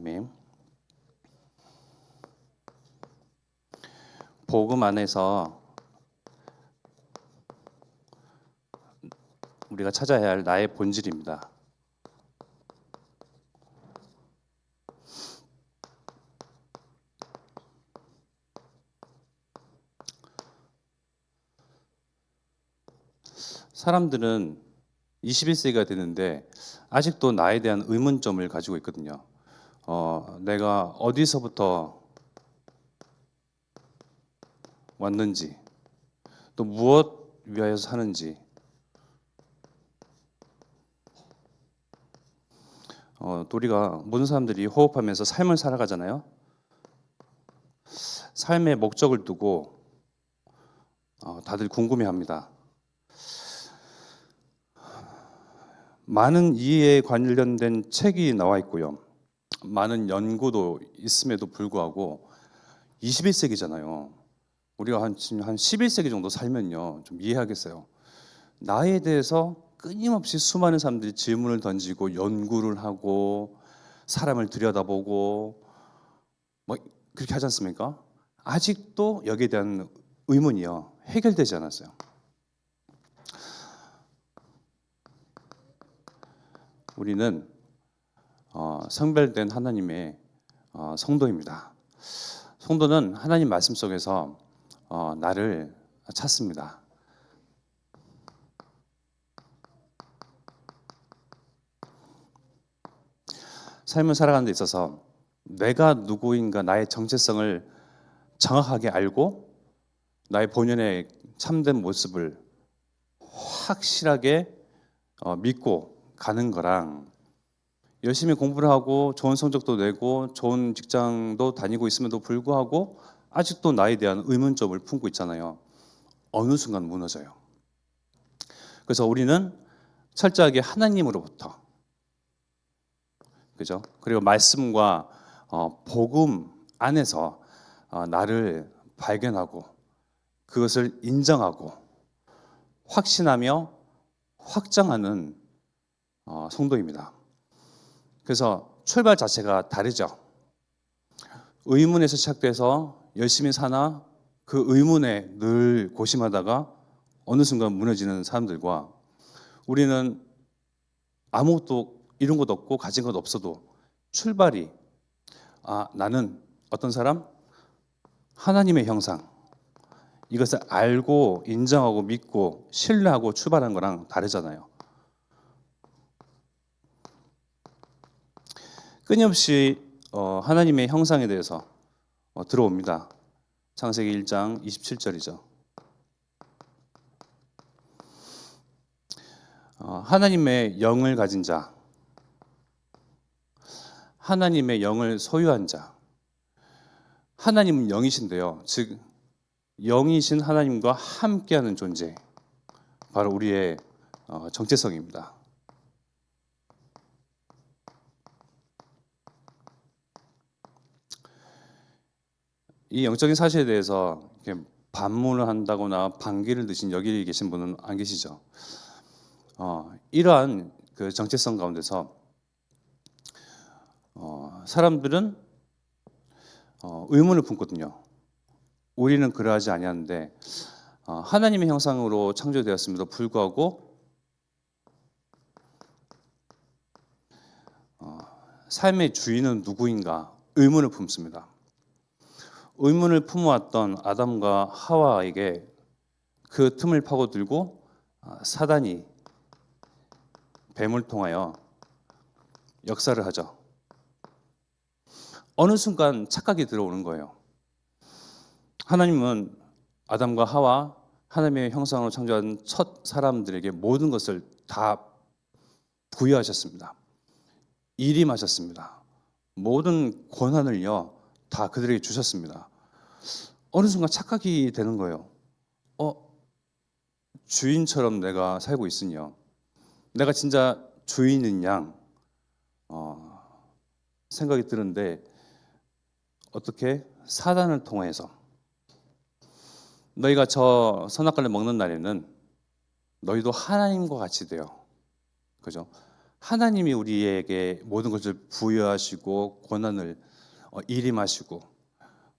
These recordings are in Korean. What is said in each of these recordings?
아멘. 복음 안에서 우리가 찾아야 할 나의 본질입니다. 사람들은 21세기가 됐는데 아직도 나에 대한 의문점을 가지고 있거든요. 내가 어디서부터 왔는지, 또 무엇 위하여 사는지, 또 우리가 모든 사람들이 호흡하면서 삶을 살아가잖아요. 삶의 목적을 두고 다들 궁금해합니다. 많은 이에 관련된 책이 나와 있고요. 많은 연구도 있음에도 불구하고 21세기잖아요. 우리가 한 11세기 정도 살면요, 좀 이해하겠어요. 나에 대해서 끊임없이 수많은 사람들이 질문을 던지고 연구를 하고 사람을 들여다보고 뭐 그렇게 하지 않습니까? 아직도 여기에 대한 의문이요, 해결되지 않았어요. 우리는 성별된 하나님의 성도입니다. 성도는 하나님 말씀 속에서 나를 찾습니다. 삶을 살아가는 데 있어서 내가 누구인가, 나의 정체성을 정확하게 알고 나의 본연의 참된 모습을 확실하게 믿고 가는 거랑, 열심히 공부를 하고 좋은 성적도 내고 좋은 직장도 다니고 있음에도 불구하고 아직도 나에 대한 의문점을 품고 있잖아요. 어느 순간 무너져요. 그래서 우리는 철저하게 하나님으로부터, 그죠? 그리고 말씀과 복음 안에서 나를 발견하고 그것을 인정하고 확신하며 확정하는 성도입니다. 그래서 출발 자체가 다르죠. 의문에서 시작돼서 열심히 사나 그 의문에 늘 고심하다가 어느 순간 무너지는 사람들과, 우리는 아무것도 이룬 것 없고 가진 것 없어도 출발이 나는 어떤 사람? 하나님의 형상, 이것을 알고 인정하고 믿고 신뢰하고 출발한 거랑 다르잖아요. 끊임없이 하나님의 형상에 대해서 들어옵니다. 창세기 1장 27절이죠. 하나님의 영을 가진 자, 하나님의 영을 소유한 자. 하나님은 영이신데요, 즉 영이신 하나님과 함께하는 존재, 바로 우리의 정체성입니다. 이 영적인 사실에 대해서 이렇게 반문을 한다거나 반기를 드신 여기 계신 분은 안 계시죠? 이러한 그 정체성 가운데서 사람들은 의문을 품거든요. 우리는 그러하지 아니하는데 하나님의 형상으로 창조되었음에도 불구하고 삶의 주인은 누구인가 의문을 품습니다. 의문을 품어왔던 아담과 하와에게 그 틈을 파고들고 사단이 뱀을 통하여 역사를 하죠. 어느 순간 착각이 들어오는 거예요. 하나님은 아담과 하와, 하나님의 형상으로 창조한 첫 사람들에게 모든 것을 다 부여하셨습니다. 일임하셨습니다. 모든 권한을요 다 그들에게 주셨습니다. 어느 순간 착각이 되는 거예요. 주인처럼 내가 살고 있으니요, 내가 진짜 주인인 양 생각이 드는데, 어떻게 사단을 통해서 너희가 저 선악과를 먹는 날에는 너희도 하나님과 같이 돼요. 그죠? 하나님이 우리에게 모든 것을 부여하시고 권한을 일임하시고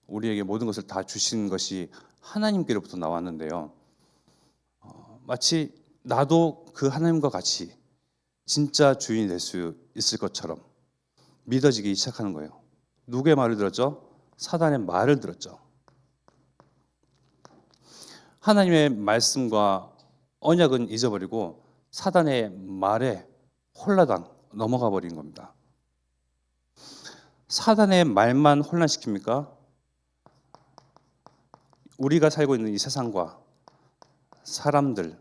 우리에게 모든 것을 다 주신 것이 하나님께로부터 나왔는데요. 마치 나도 그 하나님과 같이 진짜 주인이 될 수 있을 것처럼 믿어지기 시작하는 거예요. 누구의 말을 들었죠? 사단의 말을 들었죠. 하나님의 말씀과 언약은 잊어버리고 사단의 말에 홀라당 넘어가 버린 겁니다. 사단의 말만 혼란시킵니까? 우리가 살고 있는 이 세상과 사람들,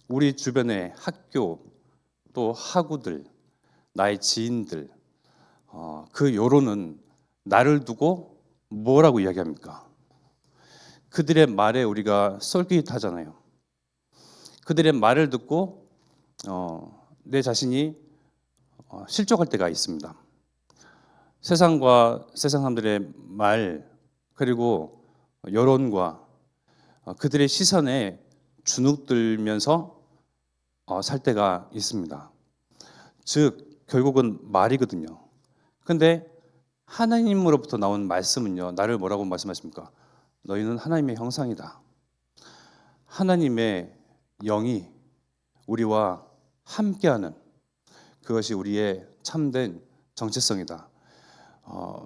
우리 주변의 학교, 또 학우들, 나의 지인들, 그 여론은 나를 두고 뭐라고 이야기합니까? 그들의 말에 우리가 쏠깃하잖아요. 그들의 말을 듣고 내 자신이 실족할 때가 있습니다. 세상과 세상 사람들의 말 그리고 여론과 그들의 시선에 주눅들면서 살 때가 있습니다. 즉 결국은 말이거든요. 근데 하나님으로부터 나온 말씀은요, 나를 뭐라고 말씀하십니까? 너희는 하나님의 형상이다. 하나님의 영이 우리와 함께하는 그것이 우리의 참된 정체성이다.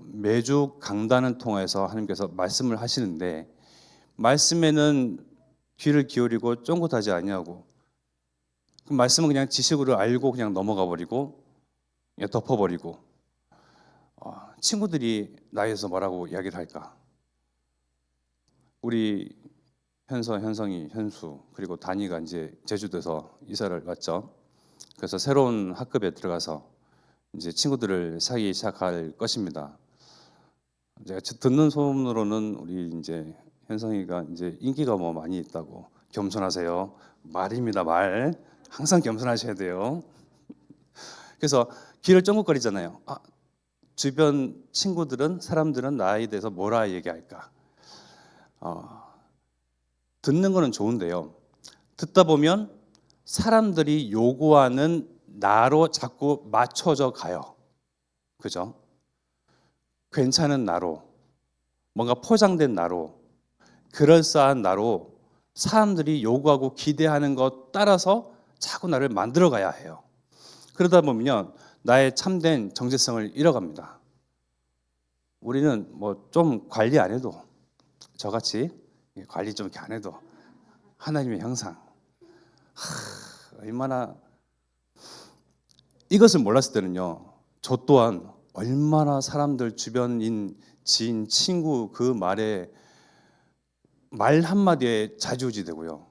매주 강단을 통해서 하나님께서 말씀을 하시는데 말씀에는 귀를 기울이고 쫑긋하지 아니하고 그 말씀은 그냥 지식으로 알고 그냥 넘어가 버리고 덮어버리고 친구들이 나에서 뭐라고 이야기를 할까? 우리 현성이, 현수 그리고 단이가 이제 제주도에서 이사를 왔죠. 그래서 새로운 학급에 들어가서 이제 친구들을 사귀기 시작할 것입니다. 제가 듣는 소문으로는 우리 이제 현성이가 이제 인기가 뭐 많이 있다고. 겸손하세요. 말입니다, 말. 항상 겸손하셔야 돼요. 그래서 귀를 쫑긋거리잖아요. 주변 친구들은 사람들은 나에 대해서 뭐라 얘기할까? 듣는 거는 좋은데요. 듣다 보면 사람들이 요구하는 나로 자꾸 맞춰져 가요. 그죠? 괜찮은 나로, 뭔가 포장된 나로, 그럴싸한 나로 사람들이 요구하고 기대하는 것 따라서 자꾸 나를 만들어 가야 해요. 그러다 보면 나의 참된 정체성을 잃어갑니다. 우리는 뭐 좀 관리 안 해도 저같이 관리 좀 이렇게 안 해도 하나님의 형상 얼마나 이것을 몰랐을 때는요. 저 또한 얼마나 사람들 주변인 지인 친구 그 말에 말 한마디에 좌지우지 되고요.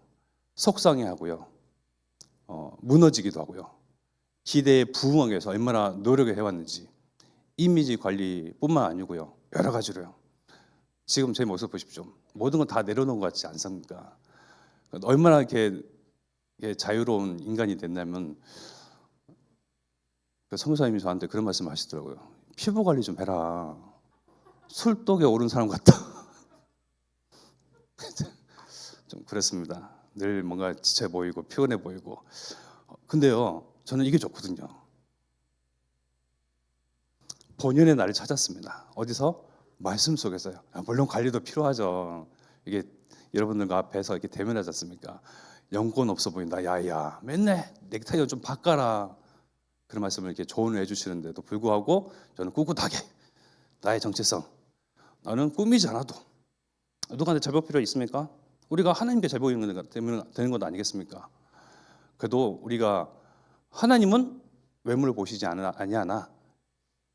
속상해하고요. 무너지기도 하고요. 기대에 부응하기 위해서 얼마나 노력을 해왔는지 이미지 관리뿐만 아니고요. 여러 가지로요. 지금 제 모습 보십시오. 모든 건 다 내려놓은 것 같지 않습니까? 얼마나 이렇게 자유로운 인간이 됐냐면 그 성교사님이 저한테 그런 말씀을 하시더라고요. 피부 관리 좀 해라. 술독에 오른 사람 같다. 좀 그렇습니다. 늘 뭔가 지쳐 보이고 피곤해 보이고. 근데요, 저는 이게 좋거든요. 본연의 나를 찾았습니다. 어디서? 말씀 속에서요. 물론 관리도 필요하죠. 이게 여러분들과 앞에서 이렇게 대면하지 않습니까? 영권 없어 보인다. 야야, 맨날 넥타이 좀 바꿔라. 그런 말씀을 이렇게 조언을 해주시는데도 불구하고 저는 꿋꿋하게 나의 정체성. 나는 꾸미지 않아도 누구한테 잘 보일 필요 있습니까? 우리가 하나님께 잘 보이는 것 때문에 되는 것 아니겠습니까? 그래도 우리가 하나님은 외모를 보시지 아니하나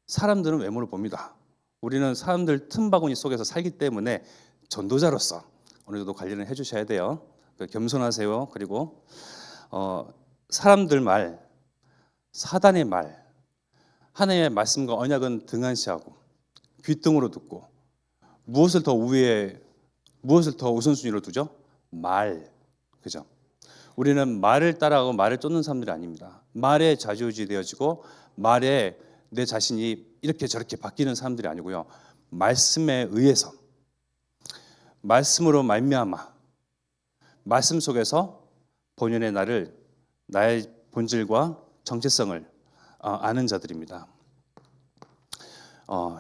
사람들은 외모를 봅니다. 우리는 사람들 틈바구니 속에서 살기 때문에 전도자로서 어느 정도 관리를 해주셔야 돼요. 겸손하세요. 그리고 사람들 말, 사단의 말, 하나님의 말씀과 언약은 등한시하고 귀등으로 듣고 무엇을 더 우선순위로 두죠? 말, 그죠? 우리는 말을 따라가고 말을 쫓는 사람들이 아닙니다. 말에 좌지우지 되어지고 말에 내 자신이 이렇게 저렇게 바뀌는 사람들이 아니고요. 말씀에 의해서 말씀으로 말미암아 말씀 속에서 본연의 나를, 나의 본질과 정체성을 아는 자들입니다.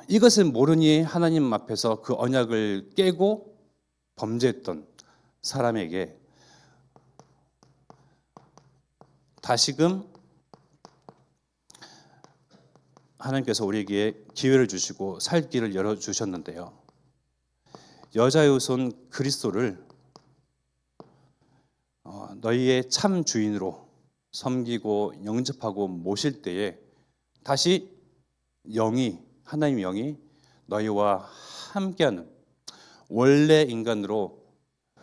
이것을 모르니 하나님 앞에서 그 언약을 깨고 범죄했던 사람에게 다시금 하나님께서 우리에게 기회를 주시고 살 길을 열어주셨는데요. 여자의 후손 그리스도를 너희의 참 주인으로 섬기고 영접하고 모실 때에 다시 하나님 영이 너희와 함께하는 원래 인간으로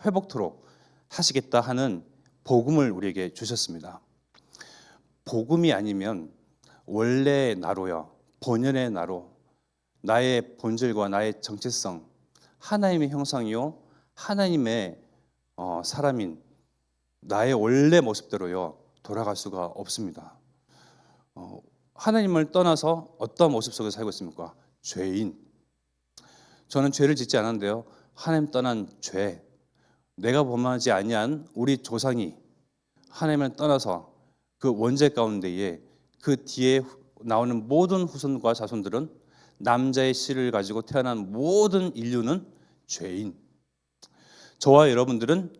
회복토록 하시겠다 하는 복음을 우리에게 주셨습니다. 복음이 아니면 원래의 나로요, 본연의 나로, 나의 본질과 나의 정체성, 하나님의 형상이요, 하나님의 사람인 나의 원래 모습대로요 돌아갈 수가 없습니다. 하나님을 떠나서 어떤 모습 속에 살고 있습니까? 죄인. 저는 죄를 짓지 않았는데요, 하나님 떠난 죄, 내가 범하지 아니한 우리 조상이 하나님을 떠나서 그 원죄 가운데에 그 뒤에 나오는 모든 후손과 자손들은 남자의 씨를 가지고 태어난 모든 인류는 죄인. 저와 여러분들은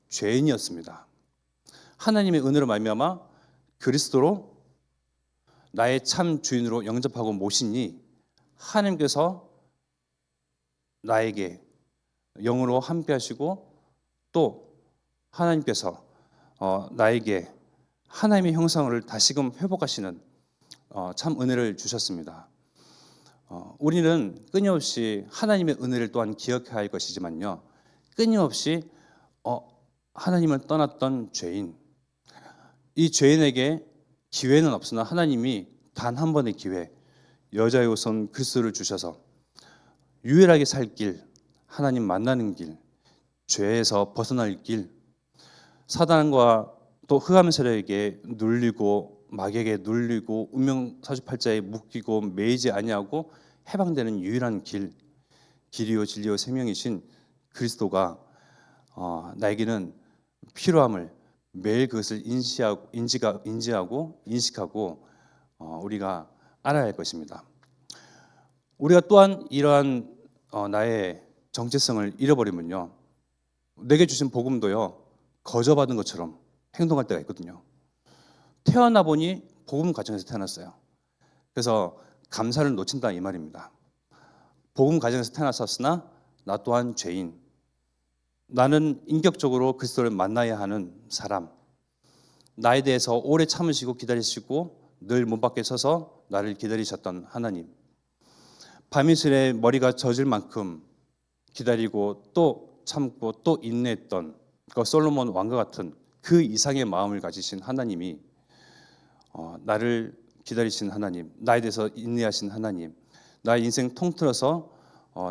죄인이었습니다. 하나님의 은혜로 말미암아 그리스도로 나의 참 주인으로 영접하고 모시니 하나님께서 나에게 영으로 함께 하시고 또 하나님께서 나에게 하나님의 형상을 다시금 회복하시는 참 은혜를 주셨습니다. 우리는 끊임없이 하나님의 은혜를 또한 기억해야 할 것이지만요, 끊임없이 하나님을 떠났던 죄인, 이 죄인에게 기회는 없으나 하나님이 단 한 번의 기회, 여자의 후손 그리스도를 주셔서 유일하게 살 길, 하나님 만나는 길, 죄에서 벗어날 길, 사단과 또 흑암 세력에게 눌리고 마귀에게 눌리고 운명 사주팔자에 묶이고 매이지 아니하고 해방되는 유일한 길이요 진리요 생명이신 그리스도가 나에게는 필요함을 매일 그것을 인지하고 인식하고 우리가 알아야 할 것입니다. 우리가 또한 이러한 나의 정체성을 잃어버리면요, 내게 주신 복음도요 거저받은 것처럼 행동할 때가 있거든요. 태어나 보니 복음 가정에서 태어났어요. 그래서 감사를 놓친다 이 말입니다. 복음 가정에서 태어났었으나 나 또한 죄인, 나는 인격적으로 그리스도를 만나야 하는 사람, 나에 대해서 오래 참으시고 기다리시고 늘 문 밖에 서서 나를 기다리셨던 하나님, 밤이슬에 머리가 젖을 만큼 기다리고 또 참고 또 인내했던 그 솔로몬 왕과 같은 그 이상의 마음을 가지신 하나님이 나를 기다리신 하나님, 나에 대해서 인내하신 하나님, 나의 인생 통틀어서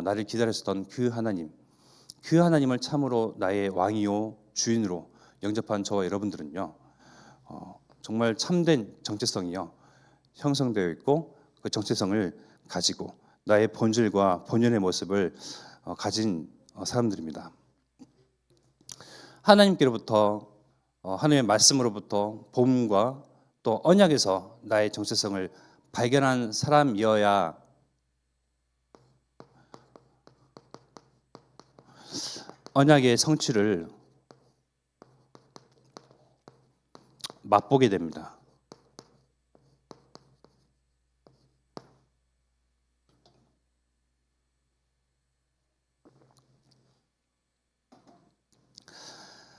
나를 기다리셨던 그 하나님을 참으로 나의 왕이요 주인으로 영접한 저와 여러분들은요, 정말 참된 정체성이요 형성되어 있고 그 정체성을 가지고 나의 본질과 본연의 모습을 가진 사람들입니다. 하나님께로부터 하나님의 말씀으로부터 복음과 또 언약에서 나의 정체성을 발견한 사람이어야 언약의 성취를 맛보게 됩니다.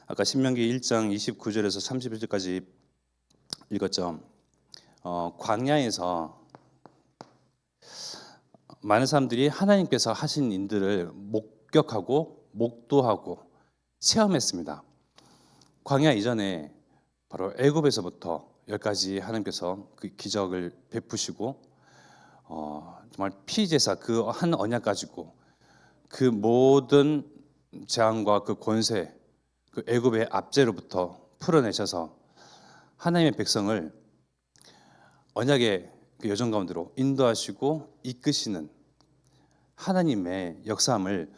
아까 신명기 1장 29절에서 31절까지 읽었죠. 광야에서 많은 사람들이 하나님께서 하신 일들을 목격하고 목도하고 체험했습니다. 광야 이전에 바로 애굽에서부터 10가지 하나님께서 그 기적을 베푸시고 정말 피제사 그 한 언약 가지고 그 모든 재앙과 그 권세, 그 애굽의 압제로부터 풀어내셔서 하나님의 백성을 언약의 그 여정 가운데로 인도하시고 이끄시는 하나님의 역사함을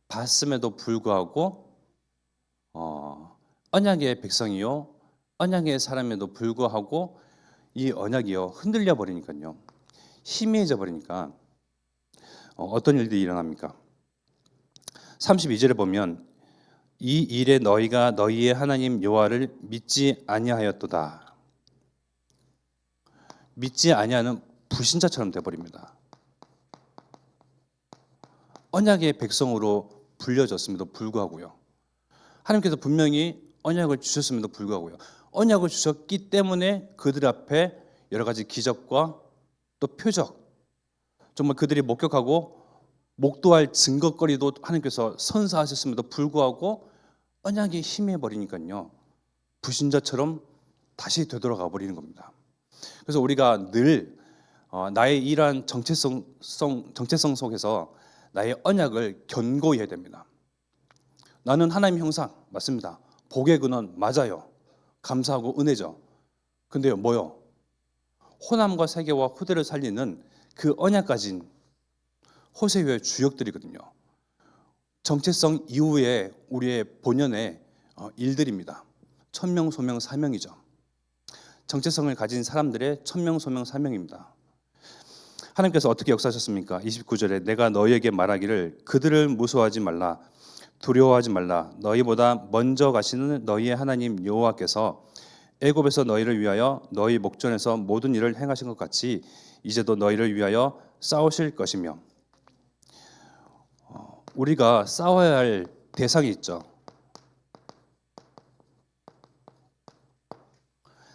봤음에도 불구하고 언약의 백성이요, 언약의 사람에도 불구하고 이 언약이요 흔들려 버리니까요, 희미해져 버리니까 어떤 일들이 일어납니까? 32절에 보면 이 일에 너희가 너희의 하나님 여호와를 믿지 아니하였도다. 믿지 아니하는 불신자처럼 되어버립니다. 언약의 백성으로 불려졌음에도 불구하고요, 하나님께서 분명히 언약을 주셨음에도 불구하고요, 언약을 주셨기 때문에 그들 앞에 여러 가지 기적과 또 표적, 정말 그들이 목격하고 목도할 증거거리도 하나님께서 선사하셨음에도 불구하고 언약이 희미해 버리니까요, 불신자처럼 다시 되돌아가 버리는 겁니다. 그래서 우리가 늘 나의 이러한 정체성 속에서 나의 언약을 견고히 해야 됩니다. 나는 하나님 형상 맞습니다. 복의 근원 맞아요. 감사하고 은혜죠. 근데요, 뭐요? 호남과 세계와 후대를 살리는 그 언약 가진 호세요의 주역들이거든요. 정체성 이후에 우리의 본연의 일들입니다. 천명, 소명, 사명이죠. 정체성을 가진 사람들의 천명, 소명, 사명입니다. 하나님께서 어떻게 역사하셨습니까? 29절에 내가 너희에게 말하기를 그들을 무서워하지 말라, 두려워하지 말라. 너희보다 먼저 가시는 너희의 하나님 여호와께서 애굽에서 너희를 위하여 너희 목전에서 모든 일을 행하신 것 같이 이제도 너희를 위하여 싸우실 것이며. 우리가 싸워야 할 대상이 있죠.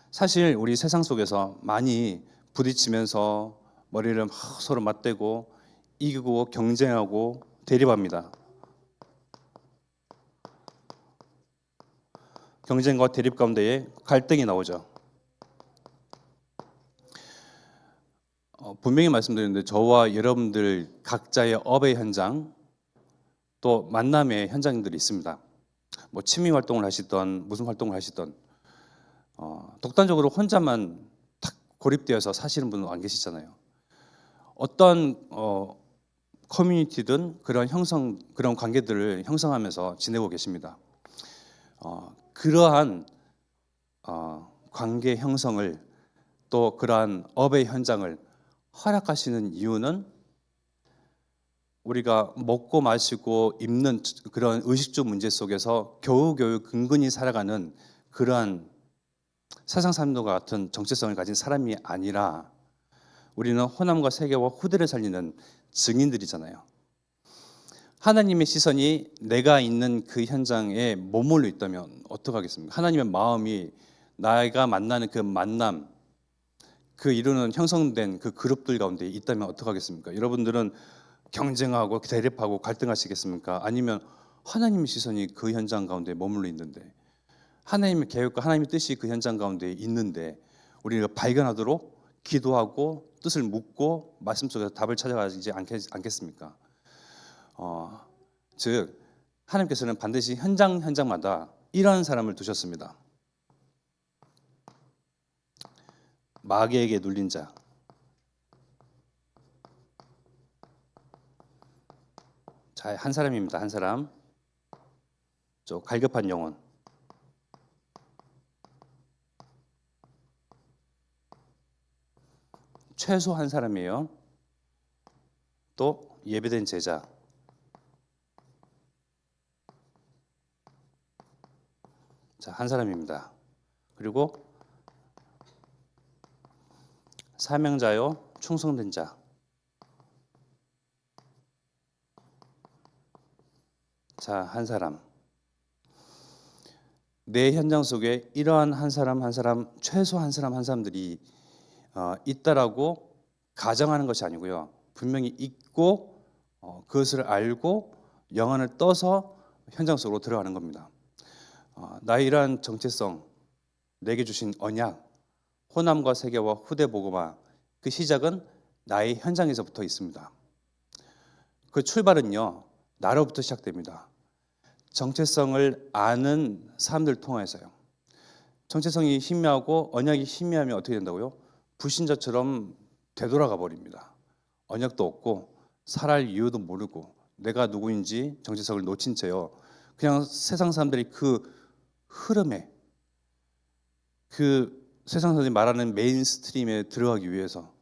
사실 우리 세상 속에서 많이 부딪히면서 머리를 막 서로 맞대고 이기고 경쟁하고 대립합니다. 경쟁과 대립 가운데에 갈등이 나오죠. 분명히 말씀드리는데 저와 여러분들 각자의 업의 현장, 또 만남의 현장들이 있습니다. 뭐 취미 활동을 하시던 무슨 활동을 하시던 독단적으로 혼자만 탁 고립되어서 사시는 분은 안 계시잖아요. 어떤 커뮤니티든 그런 관계들을 형성하면서 지내고 계십니다. 그러한 관계 형성을, 또 그러한 업의 현장을 허락하시는 이유는 우리가 먹고 마시고 입는 그런 의식주 문제 속에서 겨우겨우 근근히 살아가는 그러한 세상 사람들과 같은 정체성을 가진 사람이 아니라 우리는 호남과 세계와 후대를 살리는 증인들이잖아요. 하나님의 시선이 내가 있는 그 현장에 머물러 있다면 어떡하겠습니까? 하나님의 마음이 나가 만나는 그 만남, 그 이루는 형성된 그 그룹들 가운데 있다면 어떡하겠습니까? 여러분들은 경쟁하고 대립하고 갈등하시겠습니까? 아니면 하나님의 시선이 그 현장 가운데 머물러 있는데, 하나님의 계획과 하나님의 뜻이 그 현장 가운데 있는데 우리가 발견하도록 기도하고 뜻을 묻고 말씀 속에서 답을 찾아가지 않겠습니까? 즉 하나님께서는 반드시 현장마다 이러한 사람을 두셨습니다. 마귀에게 눌린 자, 한 사람입니다. 한 사람. 저 갈급한 영혼. 최소 한 사람이에요. 또 예배된 제자. 자, 한 사람입니다. 그리고 사명자요, 충성된 자. 자, 한 사람. 내 현장 속에 이러한 한 사람 한 사람, 최소 한 사람 한 사람들이 있다라고 가정하는 것이 아니고요, 분명히 있고 그것을 알고 영안을 떠서 현장 속으로 들어가는 겁니다. 나의 이러한 정체성, 내게 주신 언약, 호남과 세계와 후대 복음화, 그 시작은 나의 현장에서부터 있습니다. 그 출발은요, 나로부터 시작됩니다. 정체성을 아는 사람들 통해서요. 정체성이 희미하고 언약이 희미하면 어떻게 된다고요? 불신자처럼 되돌아가 버립니다. 언약도 없고 살아갈 이유도 모르고 내가 누구인지 정체성을 놓친 채요, 그냥 세상 사람들이 그 흐름에, 그 세상 사람들이 말하는 메인스트림에 들어가기 위해서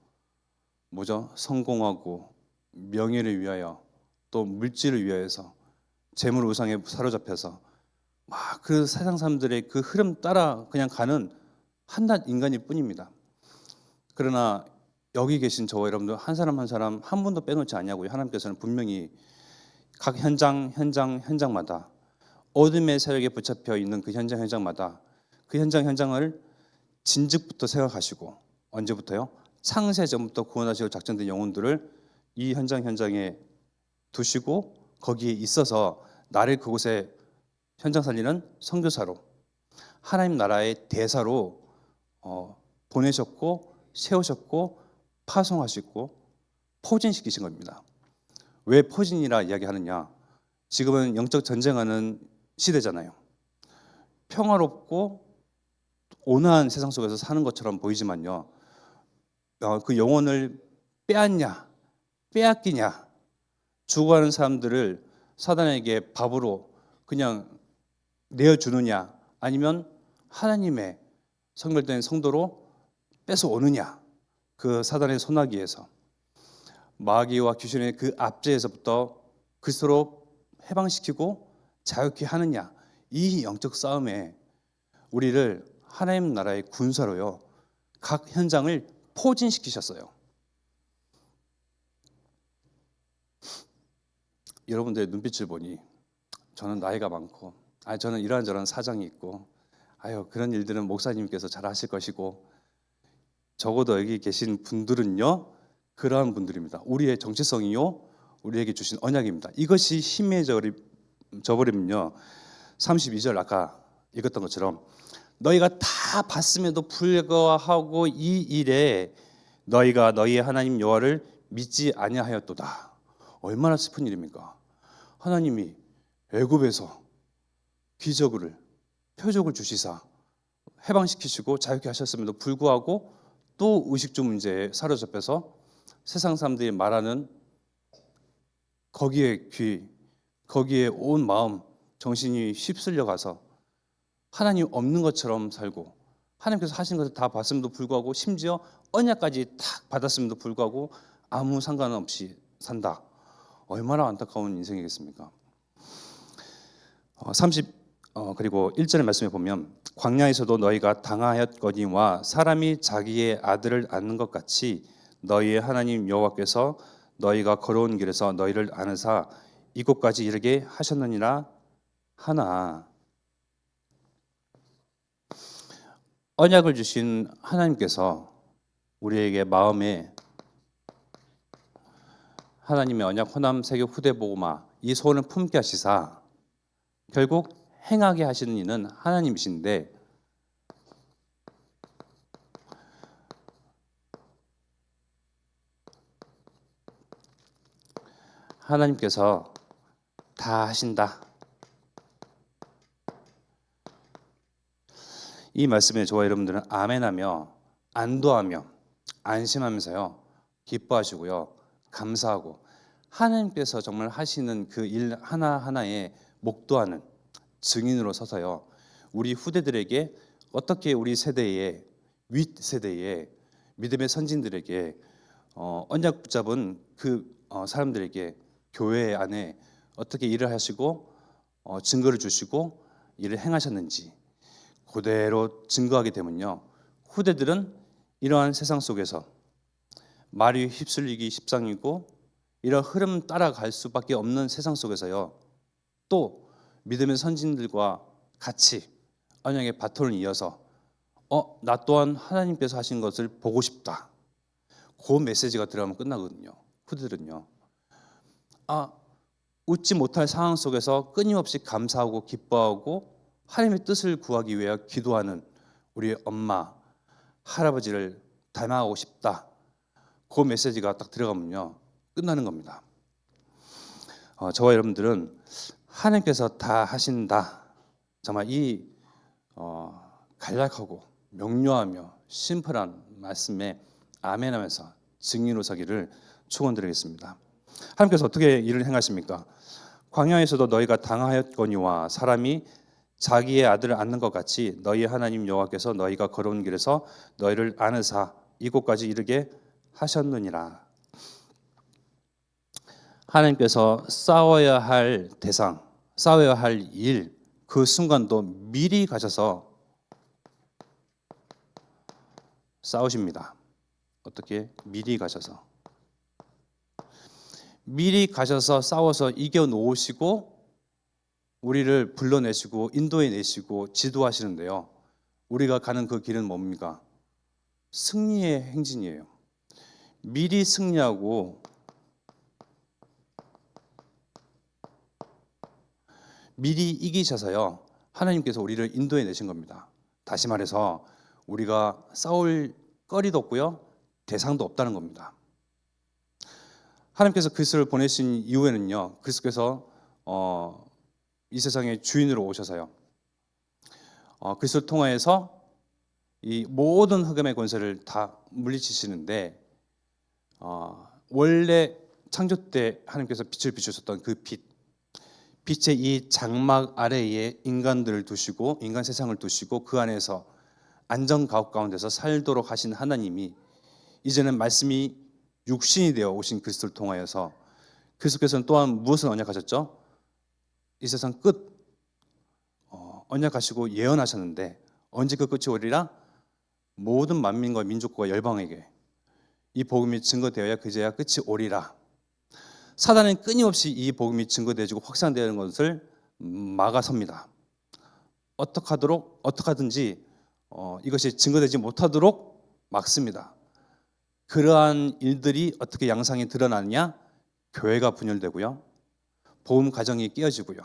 뭐죠? 성공하고 명예를 위하여, 또 물질을 위하여서, 재물 우상에 사로잡혀서 막 그 세상 사람들의 그 흐름 따라 그냥 가는 한낱 인간일 뿐입니다. 그러나 여기 계신 저와 여러분들 한 사람 한 사람 한 분도 빼놓지 않냐고요. 하나님께서는 분명히 각 현장마다, 어둠의 세력에 붙잡혀 있는 그 현장마다 그 현장을 진즉부터 생각하시고, 언제부터요? 창세 전부터 구원하시고 작정된 영혼들을 이 현장에 두시고 거기에 있어서 나를 그곳에 현장 살리는 선교사로, 하나님 나라의 대사로 보내셨고 세우셨고 파송하시고 포진시키신 겁니다. 왜 포진이라 이야기하느냐? 지금은 영적 전쟁하는 시대잖아요. 평화롭고 온화한 세상 속에서 사는 것처럼 보이지만요, 그 영혼을 빼앗냐 빼앗기냐, 죽어가는 사람들을 사단에게 밥으로 그냥 내어주느냐, 아니면 하나님의 성별된 성도로 뺏어오느냐, 그 사단의 소나기에서, 마귀와 귀신의 그 압제에서부터 그리스도로 해방시키고 자유케 하느냐, 이 영적 싸움에 우리를 하나님 나라의 군사로요, 각 현장을 포진시키셨어요. 여러분들의 눈빛을 보니 저는 나이가 많고, 저는 이러한저러한 사정이 있고, 그런 일들은 목사님께서 잘 하실 것이고, 적어도 여기 계신 분들은요, 그러한 분들입니다. 우리의 정체성이요, 우리에게 주신 언약입니다. 이것이 희미해져버리면요, 32절 아까 읽었던 것처럼 너희가 다 봤음에도 불구하고 이 일에 너희가 너희의 하나님 여호와를 믿지 아니하였도다. 얼마나 슬픈 일입니까? 하나님이 애굽에서 기적을, 표적을 주시사 해방시키시고 자유케 하셨음에도 불구하고 또 의식주 문제에 사로잡혀서 세상 사람들이 말하는 거기에 거기에 온 마음, 정신이 휩쓸려 가서 하나님 없는 것처럼 살고, 하나님께서 하신 것을 다 봤음에도 불구하고, 심지어 언약까지 탁 받았음에도 불구하고 아무 상관없이 산다. 얼마나 안타까운 인생이겠습니까? 그리고 1절의 말씀에 보면, 광야에서도 너희가 당하였거니와 사람이 자기의 아들을 안는 것 같이 너희의 하나님 여호와께서 너희가 걸어온 길에서 너희를 안으사 이곳까지 이르게 하셨느니라 하나. 언약을 주신 하나님께서 우리에게 마음에 하나님의 언약 호남 세교 후대 복음화 이 소원을 품게 하시사 결국 행하게 하시는 이는 하나님이신데, 하나님께서 다 하신다. 이 말씀에 저와 여러분들은 아멘하며 안도하며 안심하면서요, 기뻐하시고요, 감사하고, 하나님께서 정말 하시는 그 일 하나하나에 목도하는 증인으로 서서요, 우리 후대들에게 어떻게 우리 세대의 윗세대의 믿음의 선진들에게 언약 붙잡은 그 사람들에게 교회 안에 어떻게 일을 하시고 증거를 주시고 일을 행하셨는지 그대로 증거하게 되면요, 후대들은 이러한 세상 속에서 말이 휩쓸리기 십상이고 이런 흐름 따라갈 수밖에 없는 세상 속에서요, 또 믿음의 선진들과 같이 언약의 바톤을 이어서 나 또한 하나님께서 하신 것을 보고 싶다, 그 메시지가 들어가면 끝나거든요. 후대들은요, 웃지 못할 상황 속에서 끊임없이 감사하고 기뻐하고 하나님의 뜻을 구하기 위해 기도하는 우리 엄마, 할아버지를 닮아가고 싶다, 그 메시지가 딱 들어가면요, 끝나는 겁니다. 저와 여러분들은 하나님께서 다 하신다, 정말 이 간략하고 명료하며 심플한 말씀에 아멘하면서 증인으로 서기를 축원드리겠습니다. 하나님께서 어떻게 일을 행하십니까? 광야에서도 너희가 당하였거니와 사람이 자기의 아들을 안는 것 같이 너희 하나님 여호와께서 너희가 걸어온 길에서 너희를 안으사 이곳까지 이르게 하셨느니라. 하나님께서 싸워야 할 대상, 싸워야 할 일, 그 순간도 미리 가셔서 싸우십니다. 어떻게? 미리 가셔서 싸워서 이겨 놓으시고 우리를 불러내시고 인도해 내시고 지도하시는데요. 우리가 가는 그 길은 뭡니까? 승리의 행진이에요. 미리 승리하고 미리 이기셔서요. 하나님께서 우리를 인도해 내신 겁니다. 다시 말해서 우리가 싸울 거리도 없고요. 대상도 없다는 겁니다. 하나님께서 그리스도를 보내신 이후에는요. 그리스도께서 이 세상의 주인으로 오셔서요. 그리스도를 통하여서 이 모든 흑암의 권세를 다 물리치시는데 원래 창조 때 하나님께서 빛을 비추셨던 그 빛의 이 장막 아래에 인간들을 두시고 인간 세상을 두시고 그 안에서 안전 가옥 가운데서 살도록 하신 하나님이 이제는 말씀이 육신이 되어 오신 그리스도를 통하여서 그리스도께서는 또한 무엇을 언약하셨죠? 이 세상 끝 언약하시고 예언하셨는데 언제 그 끝이 오리라? 모든 만민과 민족과 열방에게 이 복음이 증거되어야 그제야 끝이 오리라. 사단은 끊임없이 이 복음이 증거되어지고 확산되는 것을 막아섭니다. 어떻게든지 이것이 증거되지 못하도록 막습니다. 그러한 일들이 어떻게 양상이 드러나느냐? 교회가 분열되고요. 복음 가정이 깨어지고요.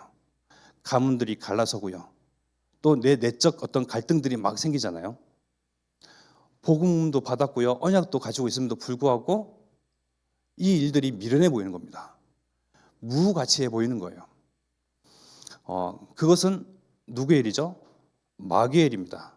가문들이 갈라서고요. 또 내적 어떤 갈등들이 막 생기잖아요. 복음도 받았고요. 언약도 가지고 있음에도 불구하고 이 일들이 미련해 보이는 겁니다. 무가치해 보이는 거예요. 그것은 누구의 일이죠? 마귀의 일입니다.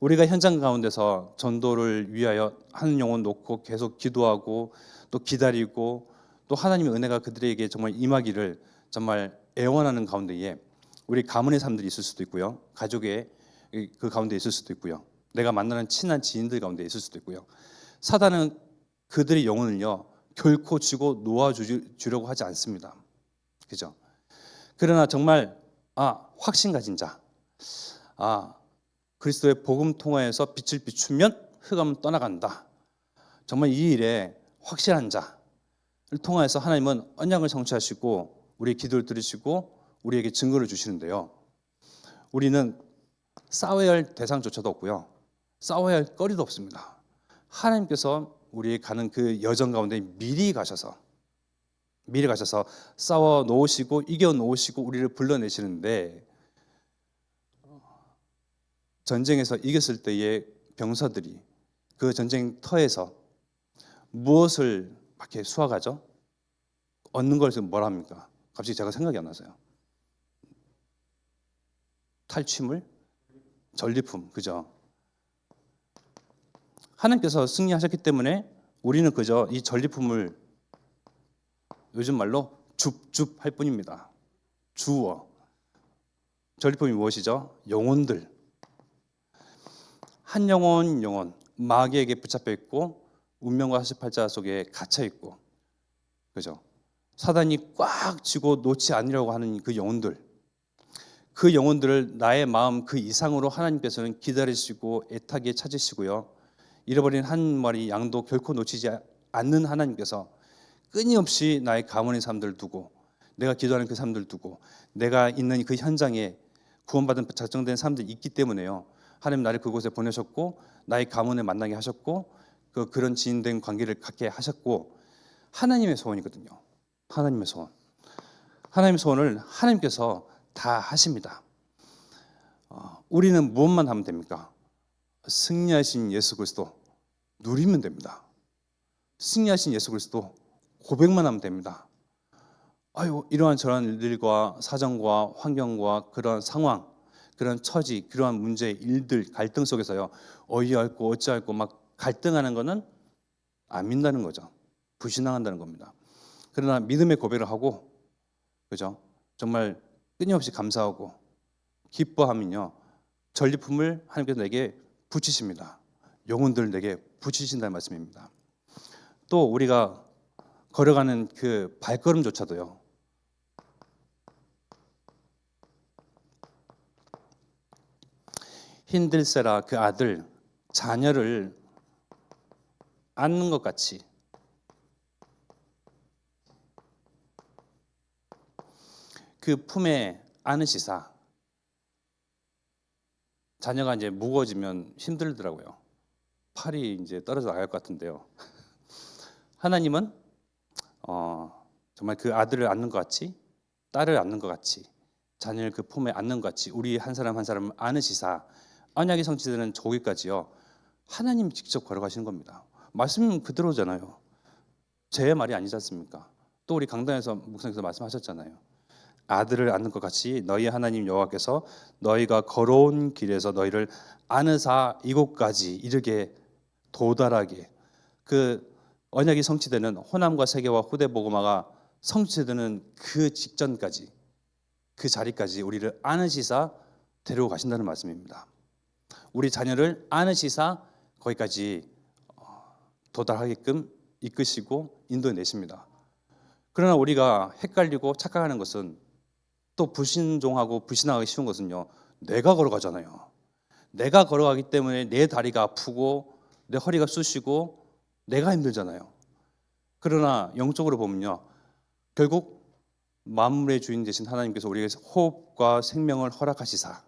우리가 현장 가운데서 전도를 위하여 한 영혼 놓고 계속 기도하고 또 기다리고 또 하나님의 은혜가 그들에게 정말 임하기를 정말 애원하는 가운데에 우리 가문의 사람들이 있을 수도 있고요. 가족의 그 가운데 있을 수도 있고요. 내가 만나는 친한 지인들 가운데 있을 수도 있고요. 사단은 그들의 영혼을요 결코 쥐고 놓아주려고 하지 않습니다. 그죠? 그러나 정말 확신 가진 자, 그리스도의 복음 통하여서 빛을 비추면 흑암은 떠나간다. 정말 이 일에 확실한 자를 통하여서 하나님은 언약을 성취하시고 우리의 기도를 들으시고 우리에게 증거를 주시는데요. 우리는 싸워야 할 대상조차도 없고요. 싸워야 할 거리도 없습니다. 하나님께서 우리의 가는 그 여정 가운데 미리 가셔서 싸워 놓으시고 이겨 놓으시고 우리를 불러내시는데 전쟁에서 이겼을 때의 병사들이 그 전쟁터에서 무엇을 이렇게 수확하죠? 얻는 것을 뭐라 합니까? 갑자기 제가 생각이 안 나서요. 탈취물? 전리품, 그죠? 하나님께서 승리하셨기 때문에 우리는 그저 이 전리품을 요즘 말로 줍줍 할 뿐입니다. 주어. 전리품이 무엇이죠? 영혼들. 한 영혼 마귀에게 붙잡혀 있고 운명과 사십팔자 속에 갇혀 있고, 그죠? 사단이 꽉 쥐고 놓지 않으려고 하는 그 영혼들을 나의 마음 그 이상으로 하나님께서는 기다리시고 애타게 찾으시고요. 잃어버린 한 마리 양도 결코 놓치지 않는 하나님께서 끊임없이 나의 가문의 사람들을 두고 내가 기도하는 그 사람들을 두고 내가 있는 그 현장에 구원받은 작정된 사람들이 있기 때문에요. 하나님 나를 그곳에 보내셨고 나의 가문을 만나게 하셨고 그런 지인된 관계를 갖게 하셨고 하나님의 소원이거든요. 하나님의 소원을 하나님께서 다 하십니다. 우리는 무엇만 하면 됩니까? 승리하신 예수 그리스도 누리면 됩니다. 승리하신 예수 그리스도 고백만 하면 됩니다. 이러한 저러한 일들과 사정과 환경과 그러한 상황, 그런 처지, 그러한 문제, 일들, 갈등 속에서요 어찌할고 어찌할고 막 갈등하는 것은 안 믿는다는 거죠. 불신앙한다는 겁니다. 그러나 믿음의 고백을 하고, 그죠? 정말 끊임없이 감사하고 기뻐하면요 전리품을 하나님께서 내게 붙이십니다. 영혼들을 내게 붙이신다는 말씀입니다. 또 우리가 걸어가는 그 발걸음조차도요 힌들세라 그 아들 자녀를 안는 것 같이 그 품에 안으시사. 자녀가 이제 무거워지면 힘들더라고요. 팔이 이제 떨어져 나갈 것 같은데요. 하나님은 정말 그 아들을 안는 것 같이, 딸을 안는 것 같이, 자녀를 그 품에 안는 것 같이 우리 한 사람 한 사람을 안으시사. 언약이 성취되는 저기까지요 하나님 직접 걸어가시는 겁니다. 말씀 그대로잖아요. 제 말이 아니지 않습니까? 또 우리 강단에서 목사님께서 말씀하셨잖아요. 아들을 안는 것 같이 너희 하나님 여호와께서 너희가 걸어온 길에서 너희를 안으사 이곳까지 이르게 도달하게, 그 언약이 성취되는 호남과 세계와 후대 복음화가 성취되는 그 직전까지, 그 자리까지 우리를 안으시사 데리고 가신다는 말씀입니다. 우리 자녀를 안으시사 거기까지 도달하게끔 이끄시고 인도해내십니다. 그러나 우리가 헷갈리고 착각하는 것은, 또 불신종하고 불신하기 쉬운 것은요 내가 걸어가잖아요. 내가 걸어가기 때문에 내 다리가 아프고 내 허리가 쑤시고 내가 힘들잖아요. 그러나 영적으로 보면요 결국 만물의 주인 되신 하나님께서 우리에게 호흡과 생명을 허락하시사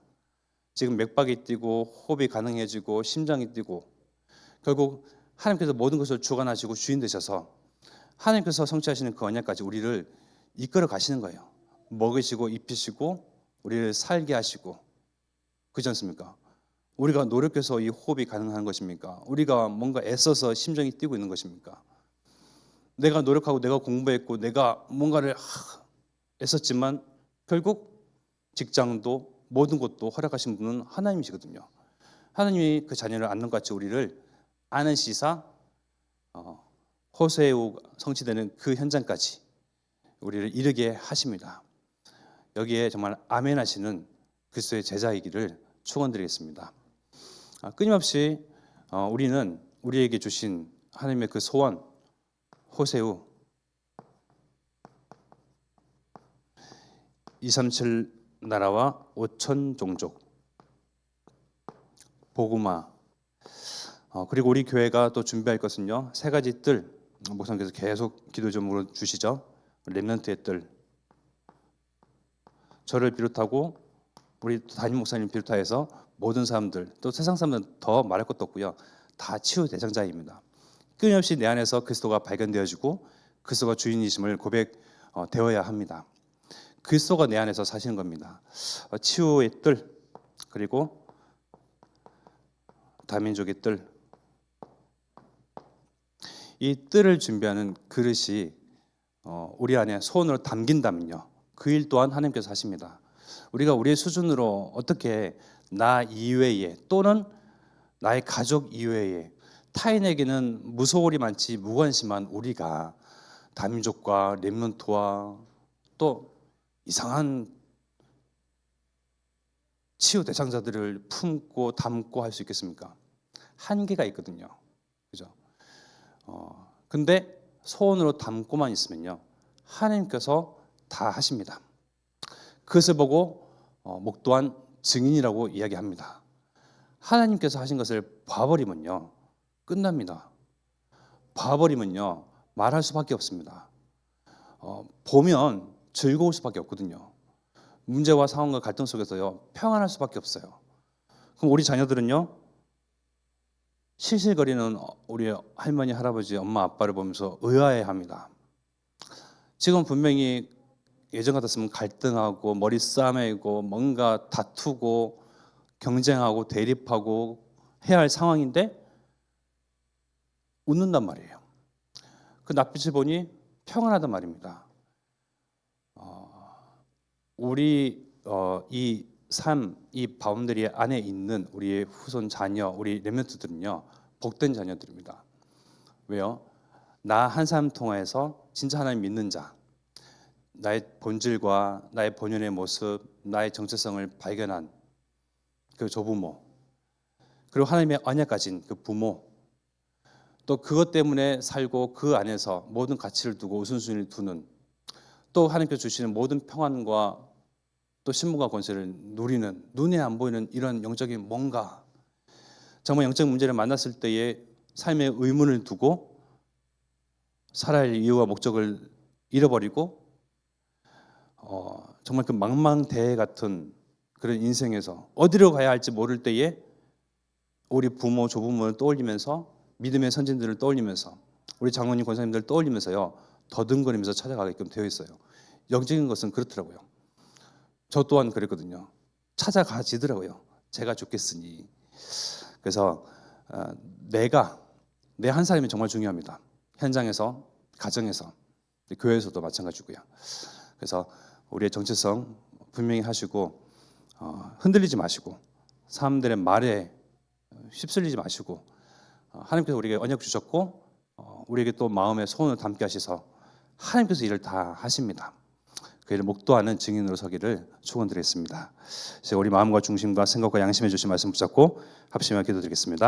지금 맥박이 뛰고 호흡이 가능해지고 심장이 뛰고 결국 하나님께서 모든 것을 주관하시고 주인 되셔서 하나님께서 성취하시는 그 언약까지 우리를 이끌어 가시는 거예요. 먹이시고 입히시고 우리를 살게 하시고, 그렇지 않습니까? 우리가 노력해서 이 호흡이 가능한 것입니까? 우리가 뭔가 애써서 심장이 뛰고 있는 것입니까? 내가 노력하고 내가 공부했고 내가 뭔가를 애썼지만 결국 직장도 모든 것도 허락하신 분은 하나님이시거든요. 하나님이 그 자녀를 안는 것 같이 우리를 안으시사 호세우 성취되는 그 현장까지 우리를 이르게 하십니다. 여기에 정말 아멘 하시는 그리스도의 제자이기를 축원드리겠습니다. 끊임없이 우리는 우리에게 주신 하나님의 그 소원 호세우 237 나라와 5천 종족 복음화, 그리고 우리 교회가 또 준비할 것은요 세 가지 뜰, 목사님께서 계속 기도 제목으로 주시죠. 렘넌트의 뜰, 저를 비롯하고 우리 담임 목사님 비롯하여서 모든 사람들, 또 세상 사람들은 더 말할 것도 없고요 다 치유 대상자입니다. 끊임없이 내 안에서 그리스도가 발견되어지고 그리스도가 주인이심을 고백되어야 합니다. 그리스도가 내 안에서 사시는 겁니다. 치유의 뜰, 그리고 다민족의 뜰, 이 뜰을 준비하는 그릇이 우리 안에 소원으로 담긴다면요 그 일 또한 하나님께서 하십니다. 우리가 우리의 수준으로 어떻게 나 이외에 또는 나의 가족 이외에 타인에게는 무소홀이 많지 무관심한 우리가 다민족과 렘넌트와 또 이상한 치유 대상자들을 품고 담고 할 수 있겠습니까? 한계가 있거든요. 그죠? 근데 소원으로 담고만 있으면요 하나님께서 다 하십니다. 그것을 보고 목도한 증인이라고 이야기합니다. 하나님께서 하신 것을 봐버리면요 끝납니다. 봐버리면요 말할 수밖에 없습니다. 보면 즐거울 수밖에 없거든요. 문제와 상황과 갈등 속에서요 평안할 수밖에 없어요. 그럼 우리 자녀들은요 실실거리는 우리 할머니, 할아버지, 엄마, 아빠를 보면서 의아해합니다. 지금 분명히 예전 같았으면 갈등하고 머리 싸매고 뭔가 다투고 경쟁하고 대립하고 해야 할 상황인데 웃는단 말이에요. 그 낯빛을 보니 평안하단 말입니다. 우리 이 삶, 이 바운더리 안에 있는 우리의 후손 자녀, 우리 렘넌트들은요 복된 자녀들입니다. 왜요? 나 한 사람 통해서 진짜 하나님 믿는 자, 나의 본질과 나의 본연의 모습, 나의 정체성을 발견한 그 조부모, 그리고 하나님의 언약 가진 그 부모, 또 그것 때문에 살고 그 안에서 모든 가치를 두고 우선순위를 두는, 또 하나님께서 주시는 모든 평안과 또 신분과 권세를 누리는, 눈에 안 보이는 이런 영적인 뭔가, 정말 영적 문제를 만났을 때에 삶의 의문을 두고 살아야 할 이유와 목적을 잃어버리고 정말 그 망망대해 같은 그런 인생에서 어디로 가야 할지 모를 때에 우리 부모, 조부모를 떠올리면서, 믿음의 선진들을 떠올리면서, 우리 장로님, 권사님들을 떠올리면서요, 더듬거리면서 찾아가게끔 되어 있어요. 영적인 것은 그렇더라고요. 저 또한 그랬거든요. 찾아가지더라고요. 제가 죽겠으니. 그래서 내 한 사람이 정말 중요합니다. 현장에서, 가정에서, 교회에서도 마찬가지고요. 그래서 우리의 정체성 분명히 하시고 흔들리지 마시고, 사람들의 말에 휩쓸리지 마시고, 하나님께서 우리에게 언약 주셨고 우리에게 또 마음에 소원을 담게 하셔서 하나님께서 일을 다 하십니다. 그 일을 목도하는 증인으로 서기를 축원드리겠습니다. 이제 우리 마음과 중심과 생각과 양심해 주신 말씀 붙잡고 합심하여 기도드리겠습니다.